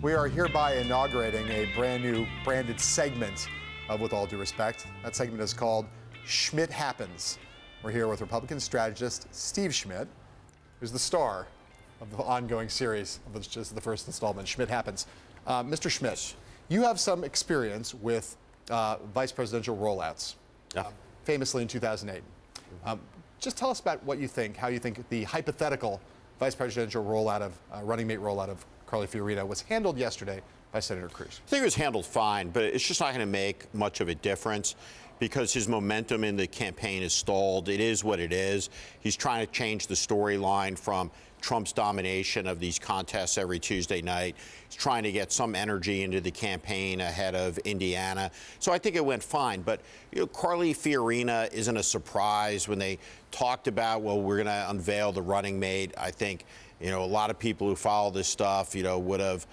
We are hereby inaugurating a brand new branded segment of With All Due Respect. That segment is called Schmidt Happens. We're here with Republican strategist Steve Schmidt, who's the star of the ongoing series, which is the first installment, Schmidt Happens. Mr. Schmidt, you have some experience with vice presidential rollouts, famously in 2008. Just tell us about what you think, how you think the hypothetical vice presidential rollout of running mate rollout of Carly Fiorina was handled yesterday by Senator Cruz. I think it was handled fine, but it's just not going to make much of a difference because his momentum in the campaign is stalled. It is what it is. He's trying to change the storyline from Trump's domination of these contests every Tuesday night. He's trying to get some energy into the campaign ahead of Indiana. So I think it went fine. But Carly Fiorina isn't a surprise. When they talked about, well, we're going to unveil the running mate, I think, a lot of people who follow this stuff, would have,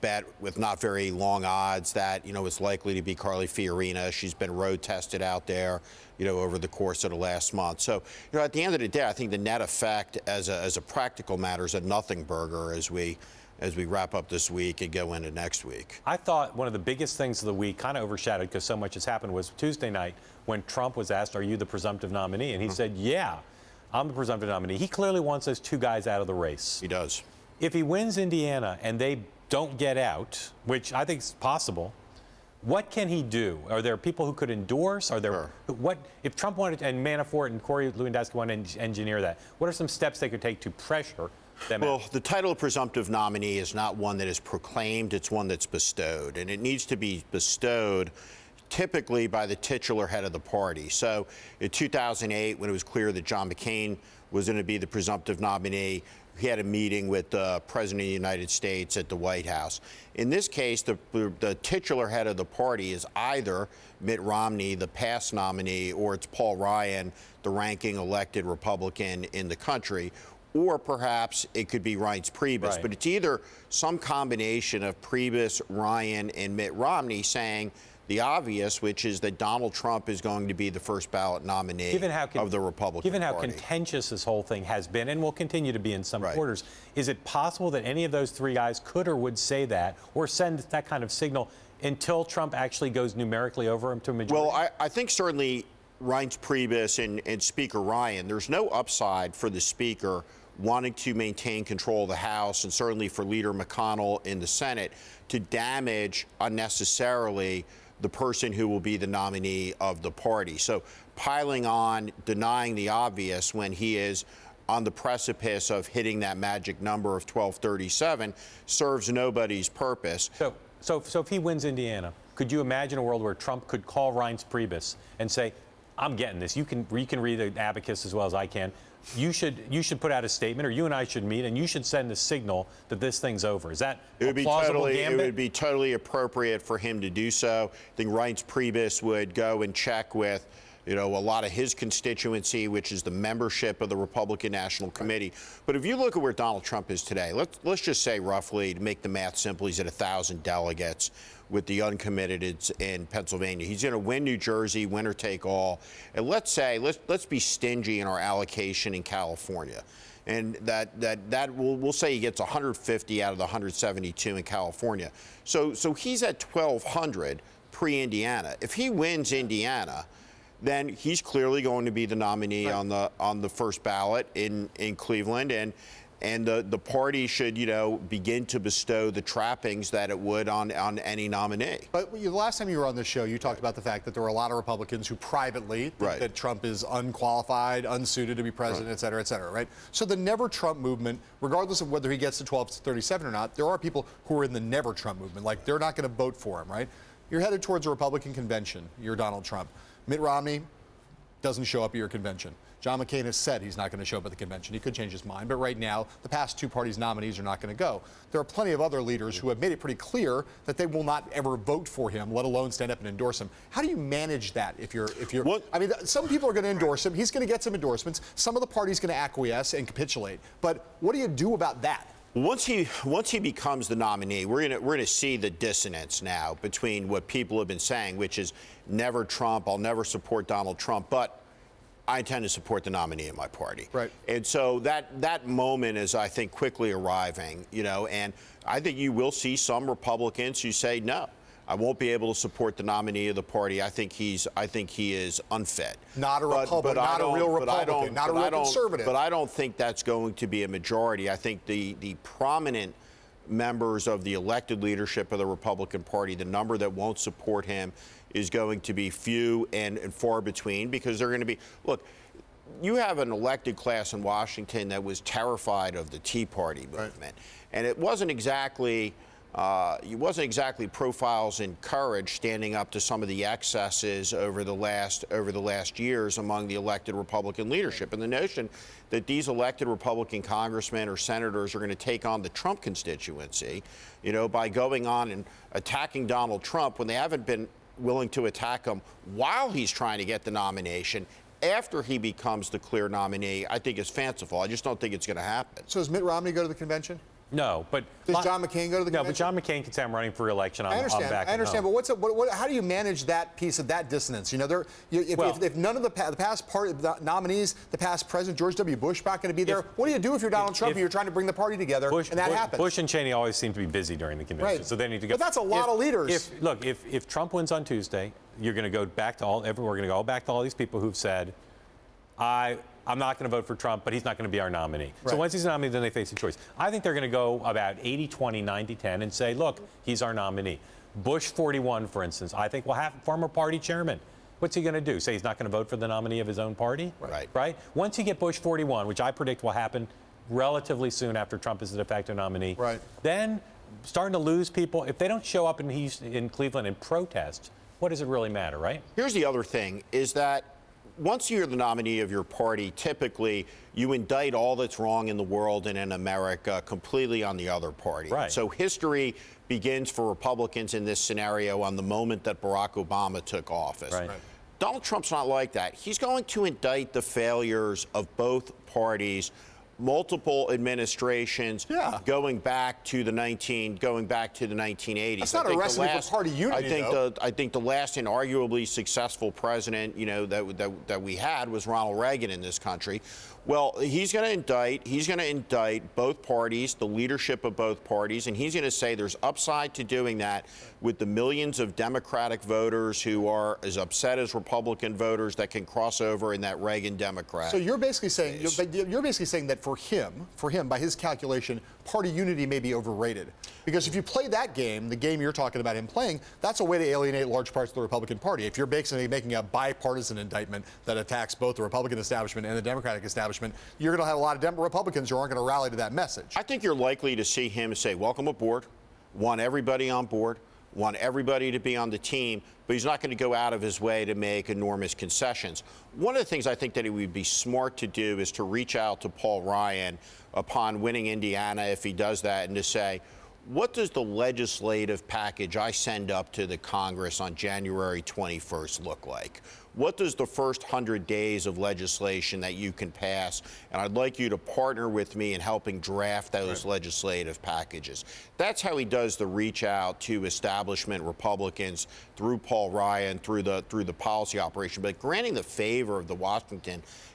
bet with not very long odds that, it's likely to be Carly Fiorina. She's been road tested out there, over the course of the last month. So, at the end of the day, I think the net effect as a practical matter is a nothing burger as we wrap up this week and go into next week. I thought one of the biggest things of the week, kind of overshadowed because so much has happened, was Tuesday night when Trump was asked, are you the presumptive nominee? And he said, yeah, I'm the presumptive nominee. He clearly wants those two guys out of the race. He does. If he wins Indiana and they don't get out, which I think is possible, what can he do? Are there people who could endorse? Are there what if Trump wanted to, and Manafort and Corey Lewandowski want to engineer that? What are some steps they could take to pressure them? Well, the title of presumptive nominee is not one that is proclaimed; it's one that's bestowed, and it needs to be bestowed typically by the titular head of the party. So in 2008, when it was clear that John McCain was going to be the presumptive nominee, he had a meeting with the President of the United States at the White House. In this case, the titular head of the party is either Mitt Romney, the past nominee, or it's Paul Ryan, the ranking elected Republican in the country, or perhaps it could be Reince Priebus. Right. But it's either some combination of Priebus, Ryan, and Mitt Romney saying the obvious, which is that Donald Trump is going to be the first ballot nominee of the Republican Party. Given how contentious this whole thing has been and will continue to be in some quarters, is it possible that any of those three guys could or would say that or send that kind of signal until Trump actually goes numerically over him to a majority? Well, I think certainly Reince Priebus and Speaker Ryan, there's no upside for the Speaker wanting to maintain control of the House and certainly for Leader McConnell in the Senate to damage unnecessarily the person who will be the nominee of the party. So piling on, denying the obvious when he is on the precipice of hitting that magic number of 1237 serves nobody's purpose. So if he wins Indiana, could you imagine a world where Trump could call Reince Priebus and say, I'm getting this. You can read the abacus as well as I can. You should put out a statement, or you and I should meet, and you should send a signal that this thing's over. Is that a plausible gambit? It would be totally appropriate for him to do so. I think Reince Priebus would go and check with, a lot of his constituency, which is the membership of the Republican National Committee. But if you look at where Donald Trump is today, let's just say roughly, to make the math simple, he's at 1,000 delegates with the uncommitted in Pennsylvania. He's going to win New Jersey, winner take all. And let's be stingy in our allocation in California. And we'll say he gets 150 out of the 172 in California. So he's at 1,200 pre-Indiana. If he wins Indiana, then he's clearly going to be the nominee on the first ballot in Cleveland, and the party should begin to bestow the trappings that it would on any nominee. But the last time you were on this show, you talked about the fact that there were a lot of Republicans who privately think that Trump is unqualified, unsuited to be president, et cetera, right? So the Never Trump movement, regardless of whether he gets to 1237 or not, there are people who are in the Never Trump movement, like they're not going to vote for him, right? You're headed towards a Republican convention. You're Donald Trump. Mitt Romney doesn't show up at your convention. John McCain has said he's not going to show up at the convention. He could change his mind, but right now, the past two parties' nominees are not going to go. There are plenty of other leaders who have made it pretty clear that they will not ever vote for him, let alone stand up and endorse him. How do you manage that if you're I mean, some people are going to endorse him. He's going to get some endorsements. Some of the party's going to acquiesce and capitulate. But what do you do about that? Once he becomes the nominee, we're gonna see the dissonance now between what people have been saying, which is never Trump, I'll never support Donald Trump, but I intend to support the nominee of my party. Right. And so that moment is, I think, quickly arriving, you know, and I think you will see some Republicans who say, no, I won't be able to support the nominee of the party. I think he is unfit. Not a Republican, not a real Republican, not a real conservative. But I don't think that's going to be a majority. I think the prominent members of the elected leadership of the Republican Party, the number that won't support him is going to be few and far between, because they're going to be, look, you have an elected class in Washington that was terrified of the Tea Party movement. Right. And it wasn't exactly profiles in courage standing up to some of the excesses over the last years among the elected Republican leadership. And the notion that these elected Republican congressmen or senators are going to take on the Trump constituency, you know, by going on and attacking Donald Trump when they haven't been willing to attack him while he's trying to get the nomination after he becomes the clear nominee, I think is fanciful. I just don't think it's going to happen. So does Mitt Romney go to the convention? No, but does John McCain go to the convention? No, but John McCain can say I'm running for re-election. I understand, but how do you manage that piece of that dissonance? You know, if none of the past nominees, the past president George W. Bush, not going to be there, what do you do if you're Donald Trump and you're trying to bring the party together and that happens? Bush and Cheney always seem to be busy during the convention, right. So they need to go. But that's a lot of leaders. If Trump wins on Tuesday, you're going to go back to we're going to go back to all these people who've said, I'm not going to vote for Trump, but he's not going to be our nominee. Right. So once he's a nominee, then they face a choice. I think they're going to go about 80-20, 90-10 and say, look, he's our nominee. Bush 41, for instance, I think will have former party chairman. What's he going to do? Say he's not going to vote for the nominee of his own party? Right. Once you get Bush 41, which I predict will happen relatively soon after Trump is the de facto nominee, then starting to lose people. If they don't show up in Cleveland and protest, what does it really matter, right? Here's the other thing, is that once you're the nominee of your party, typically you indict all that's wrong in the world and in America completely on the other party. Right. So history begins for Republicans in this scenario on the moment that Barack Obama took office. Right. Donald Trump's not like that. He's going to indict the failures of both parties, multiple administrations, going back to the 1980s. That's not a recipe for party unity. I think the last inarguably successful president, you know, that we had was Ronald Reagan in this country. Well, he's going to indict both parties, the leadership of both parties, and he's going to say there's upside to doing that with the millions of Democratic voters who are as upset as Republican voters that can cross over in that Reagan Democrat. So you're basically saying that for him, by his calculation, party unity may be overrated. Because if you play that game, the game you're talking about him playing, that's a way to alienate large parts of the Republican Party. If you're basically making a bipartisan indictment that attacks both the Republican establishment and the Democratic establishment, you're going to have a lot of Republicans who aren't going to rally to that message. I think you're likely to see him say, welcome aboard, want everybody on board, want everybody to be on the team, but he's not going to go out of his way to make enormous concessions. One of the things I think that it would be smart to do is to reach out to Paul Ryan upon winning Indiana, if he does that, and to say, what does the legislative package I send up to the Congress on January 21st look like? What does the first 100 days of legislation that you can pass? And I'd like you to partner with me in helping draft those legislative packages. That's how he does the reach out to establishment Republicans through Paul Ryan, through the policy operation. But granting the favor of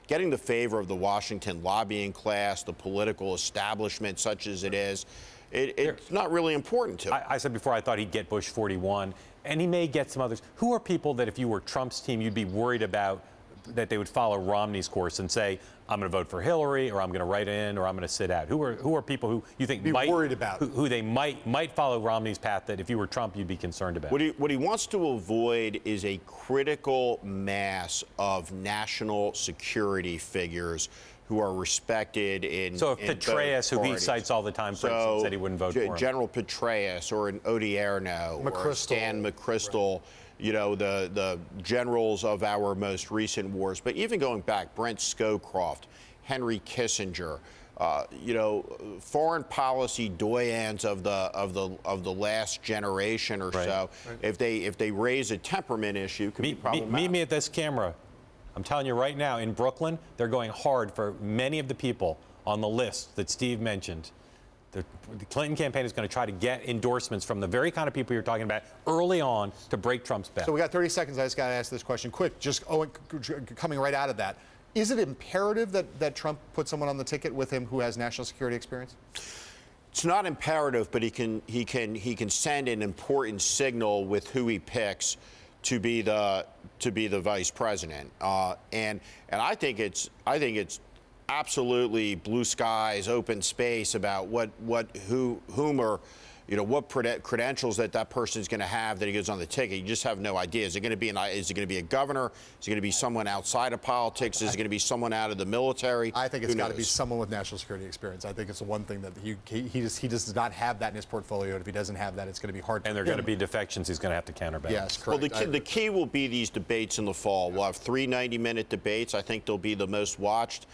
getting the favor of the Washington lobbying class, the political establishment, such as it is, it's not really important to him. I said before I thought he'd get Bush 41, and he may get some others. Who are people that if you were Trump's team, you'd be worried about that they would follow Romney's course and say, I'm going to vote for Hillary, or I'm going to write in, or I'm going to sit out? Who are people who you think who they might follow Romney's path that if you were Trump, you'd be concerned about? What he wants to avoid is a critical mass of national security figures who are respected in. So if Petraeus, who he cites all the time, for instance, said he wouldn't vote for him. General Petraeus or an Odierno or Stan McChrystal, you know, the generals of our most recent wars. But even going back, Brent Scowcroft, Henry Kissinger, you know, foreign policy doyens of the last generation or so. If they raise a temperament issue, could be problematic. Meet me at this camera. I'm telling you right now, in Brooklyn, they're going hard for many of the people on the list that Steve mentioned. The Clinton campaign is going to try to get endorsements from the very kind of people you're talking about early on to break Trump's back. So we got 30 seconds. I just got to ask this question quick, just coming right out of that. Is it imperative that Trump put someone on the ticket with him who has national security experience? It's not imperative, but he can send an important signal with who he picks to be the vice president. And I think it's absolutely blue skies, open space about whom are, what credentials that person is going to have that he goes on the ticket. You just have no idea. Is it going to be a governor? Is it going to be someone outside of politics? Is it going to be someone out of the military? I think it's got to be someone with national security experience. I think it's the one thing that he does not have that in his portfolio. And if he doesn't have that, it's going to be hard. And there are going to be defections he's going to have to counterbalance. Yes, correct. Well, the key will be these debates in the fall. We'll have 3 90-minute debates. I think they'll be the most watched.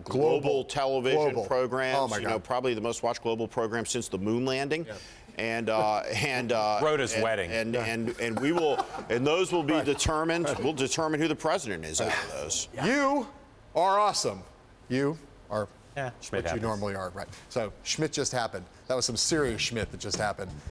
Global television programs. Oh my God. Probably the most watched global program since the moon landing. Yeah. And Rhoda's wedding. And we will, and those will be determined. We'll determine who the president is out of those. Yeah. You are awesome. You are Schmidt what you normally are, right? So Schmidt just happened. That was some serious Schmidt that just happened.